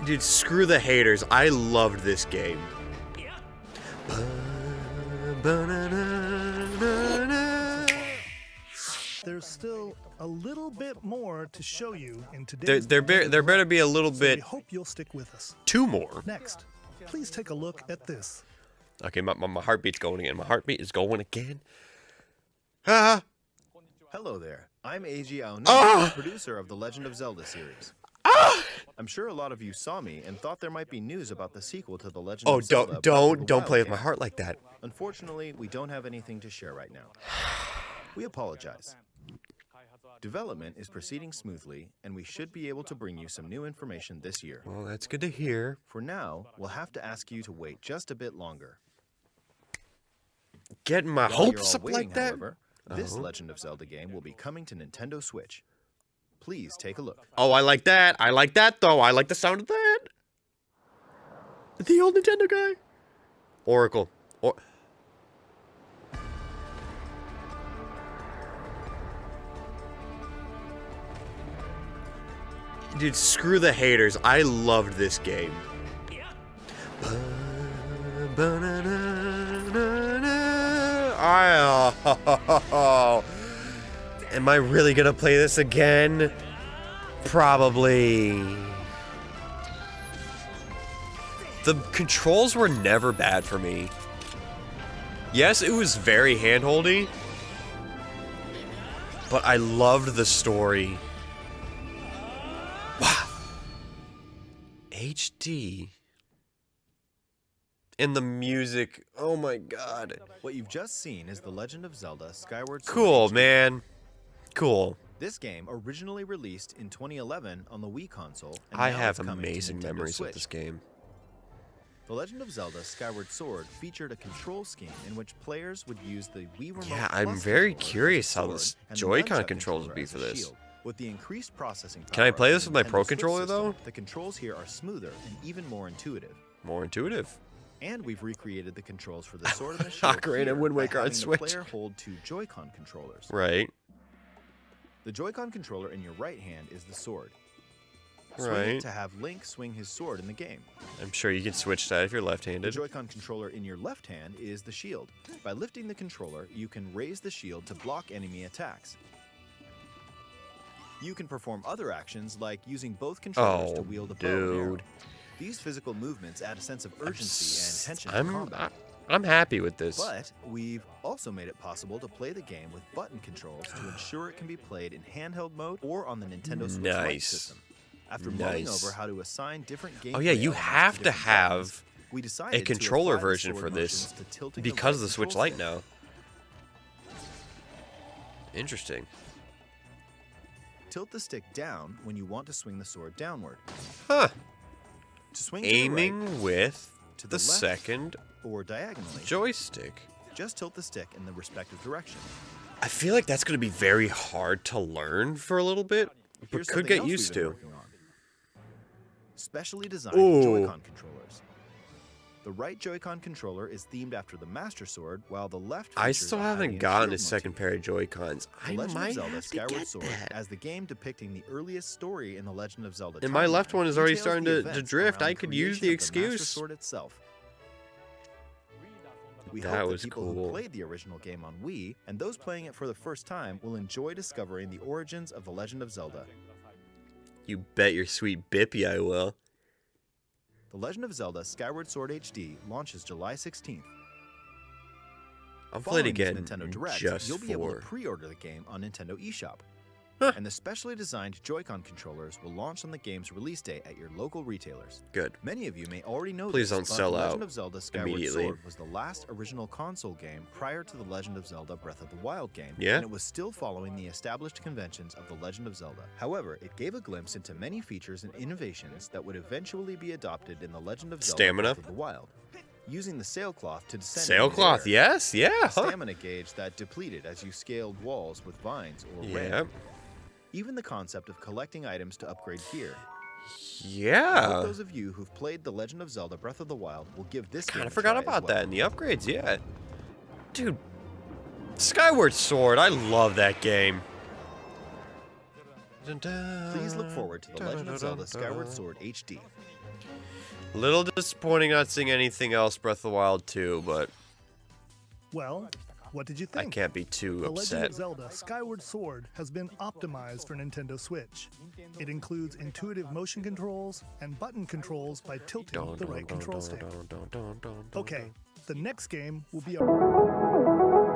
Dude, screw the haters. I loved this game. There's still a little bit more to show you in today's There better be a little bit. We hope you'll stick with us. 2 more. Next, please take a look at this. Okay, my heartbeat's going again. My heartbeat is going again. Ah! Hello there. I'm Eiji Aono, producer of the Legend of Zelda series. I'm sure a lot of you saw me and thought there might be news about the sequel to the Legend of Zelda. Don't play with my heart like that. Unfortunately, we don't have anything to share right now. We apologize. Development is proceeding smoothly, and we should be able to bring you some new information this year. Well, that's good to hear. For now, we'll have to ask you to wait just a bit longer. Getting my While you're hopes all up waiting, like that? however, this Legend of Zelda game will be coming to Nintendo Switch. Please take a look. Oh, I like that. I like that, though. I like the sound of that. The old Nintendo guy. Oracle. Dude, screw the haters. I loved this game. Am I really gonna play this again? Probably. The controls were never bad for me. Yes, it was very handholdy, but I loved the story. Wow. HD. And the music. Oh my god. What you've just seen is The Legend of Zelda Skyward Sword Cool, HD. man. Cool. This game originally released in 2011 on the Wii console. And I now have it's coming to amazing Nintendo memories Switch. of this game. The Legend of Zelda Skyward Sword featured a control scheme in which players would use the Wii Remote Yeah, I'm Plus very controller as a curious how sword this and the Joy-Con nunchuck controls would controller be as for a this. shield. With the increased processing Can I power play of this the with my Nintendo Pro Switch controller, system, though? The controls here are smoother and even more intuitive. More intuitive. And we've recreated the controls for the sword and the shield Ocarina of here Wind by Waker on having the Switch. player hold 2 Joy-Con controllers. Right. The Joy-Con controller in your right hand is the sword. Swing Right. it to have Link swing his sword in the game. I'm sure you can switch that if you're The left-handed. Joy-Con controller in your left hand is the shield. By lifting the controller, you can raise the shield to block enemy attacks. You can perform other actions like using both controllers to Oh, wield a bow and arrow. dude. These physical movements add a sense of urgency and tension to combat. I'm happy with this. But we've also made it possible to play the game with button controls to ensure it can be played in handheld mode or on the Nintendo Switch Lite Nice. system. After mulling Nice. over how to assign different game Oh yeah, you have to have we a decided to controller apply the version sword for this motions to tilting because of right the Switch control Lite stick. now. Interesting. Tilt the stick down when you want to swing the sword downward. Huh. To swing to the Aiming right, with to the the left, second or diagonally, joystick. just tilt the stick in the respective direction. I feel like that's going to be very hard to learn for a little bit, but Here's could something get else we've used been to. working on. Specially designed Ooh. Joy-Con controllers. The right Joy-Con controller is themed after the Master Sword, while the left I features still a haven't Hylian gotten a shield second motif. pair of Joy-Cons. The I Legend might of Zelda have to Skyward get Sword, that. as the game depicting the earliest story in the Legend of Zelda. And my left timeline, one is already details starting the to events drift. around I could use the creation of Master excuse. Sword itself. We That hope that was people cool. who played the original game on Wii and those playing it for the first time will enjoy discovering the origins of the Legend of Zelda. You bet your sweet bippy I will. The Legend of Zelda Skyward Sword HD launches July 16th. I'll play it Following this again Nintendo Direct, just you'll be able to for... pre-order the game on Nintendo eShop. Huh. And the specially designed Joy-Con controllers will launch on the game's release day at your local retailers. Good. Many of you may already know Please this, don't but sell The out Legend of Zelda Skyward immediately. Sword was the last original console game prior to The Legend of Zelda Breath of the Wild game, Yeah? and it was still following the established conventions of The Legend of Zelda. However, it gave a glimpse into many features and innovations that would eventually be adopted in The Legend of Zelda Stamina? Breath of the Wild. Using the sailcloth to descend Sailcloth, into the air. yes, yeah. A Huh. stamina gauge that depleted as you scaled walls with vines or Yeah. ramp. Even the concept of collecting items to upgrade gear. I hope Yeah. those of you who've played The Legend of Zelda Breath of the Wild will give this game Kind a of forgot try as about well. that in the upgrades, yeah. Dude, Skyward Sword, I love that game. Please look forward to The Legend of Zelda Skyward Sword HD. A little disappointing not seeing anything else Breath of the Wild 2, but Well, what did you I think? can't be too The Legend upset. of Zelda Skyward Sword has been optimized for Nintendo Switch. It includes intuitive motion controls and button controls by tilting the right control stick. Okay, the next game will be a...